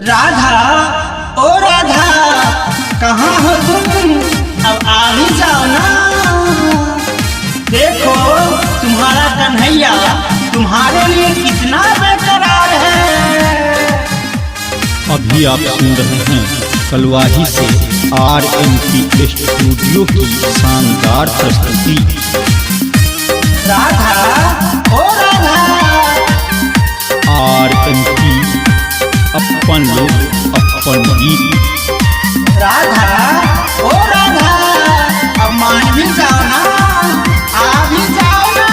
राधा, ओ राधा, कहाँ हो तुम? अब आ ही जाओ ना। देखो तुम्हारा कन्हैया तुम्हारे लिए कितना बेकरार है। अभी आप सुन रहे हैं कलवाही से RMP स्टूडियो की शानदार प्रस्तुति। राधा, ओ राधा, RMP अपन लोग अपन गीत। राधा, ओ राधा, अब मान भी जाओ ना, आ भी जाओ ना।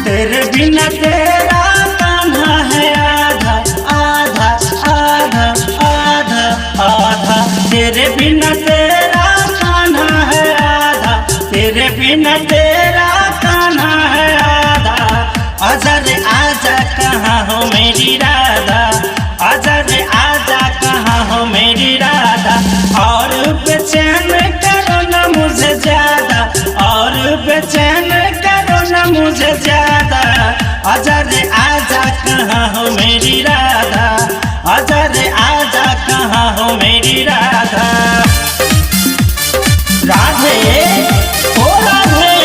तेरे बिना तेरा कान्हा है आधा आधा आधा आधा आधा। तेरे बिना तेरा कान्हा है आधा, तेरे बिना तेरा कान्हा है आधा। आजा रे आजा कहाँ हो मेरी राधा, आजा रे आजा कहाँ हो मेरी राधा। और बेचैन करो ना मुझे ज्यादा, और बेचैन करो ना मुझे ज्यादा। आजा रे आजा कहाँ हो मेरी राधा, आजा रे आजा कहाँ हो मेरी राधा। राधे, ओ राधे,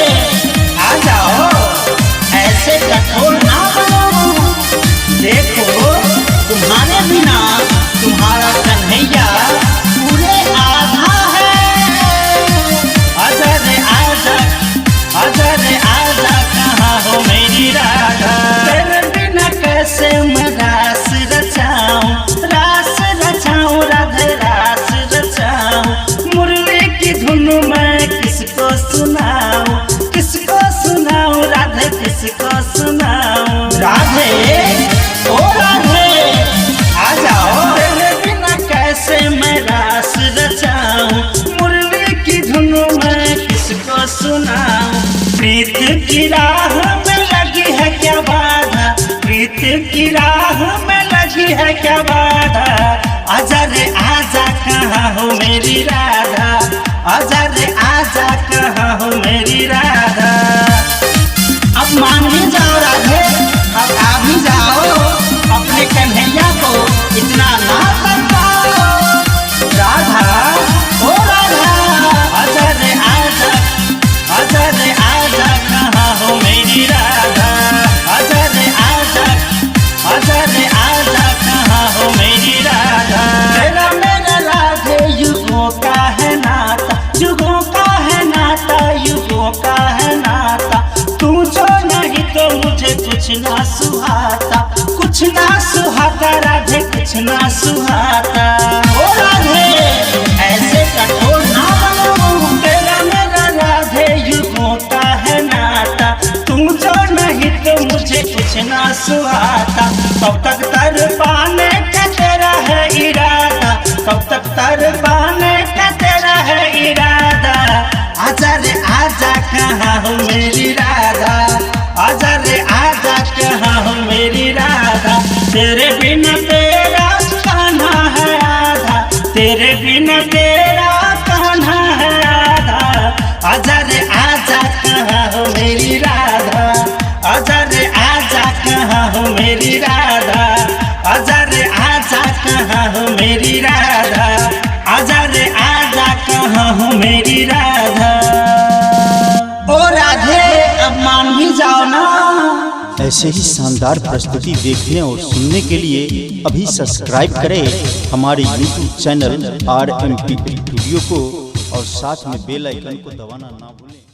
आ जाओ, ऐसे कठोर ना बनो। देखो तुम्हारे बिना तुम्हारा कन्हैया पूरे आधा है। आजा रे आजा, आजा रे आजा कहाँ हो मेरी राधा। तेरे बिना कैसे मैं रास रचाऊं, रास रचाऊं, राधे रास रचाऊं। मुरली की धुन मैं किसको सुनाऊं, किसको सुनाऊं, राधे किसको सुनाऊं। राधे, ओ राधे, आ जाओ। तेरे बिना कैसे मैं रास रचाऊं, मुरली की धुन मैं किसको सुनाऊं। प्रीत की राह में लगी है क्या बाधा, प्रीत की राह में लगी है क्या बाधा। आजा रे आजा कहाँ हो मेरी राधा, आजा रे आजा कहाँ हो मेरी राधा। अब मान भी जाओ राधे, अब आ भी जाओ, अपने कन्हैया को इतना ना तड़पाओ। राधा, ओ राधा, आजा रे आजा, आजा रे आजा कहाँ हो मेरी राधा। आजा रे आजा, आजा रे आजा कहाँ हो मेरी राधा। तेरा मेरा राधे युगों का है नाता, युगों का है नाता, युगों का है नाता। तू जो नहीं तो मुझे कुछ ना सुहाता, कुछ ना सुहाता, राधे कुछ ना सुहाता। ओ राधे, ऐसे कठोर ना बनो। तेरा मेरा राधे युगों का है नाता, तुम जो नहीं तो मुझे कुछ ना सुहाता। कब तक तर पाने का तेरा है इरादा, कब तक तर पाने का तेरा है इरादा। आजा रे आजा कहाँ हो मेरी राधा, आजा रे आजा कहाँ हो मेरी राधा। तेरे बिना तेरा कान्हा है आधा, तेरे बिना तेरा कान्हा है आधा। आजा रे आजा कहाँ हो मेरी राधा, आजा रे आजा कहाँ हो मेरी राधा। आजा रे आजा कहाँ हो मेरी राधा, आजा रे आजा कहाँ हो मेरी राधा। ओ राधे, अब मान भी जाओ ना। ऐसे ही शानदार प्रस्तुति देखने और सुनने के लिए अभी सब्सक्राइब करें हमारे YouTube चैनल RMP स्टूडियो को और साथ में बेल आइकन को दबाना ना भूलें।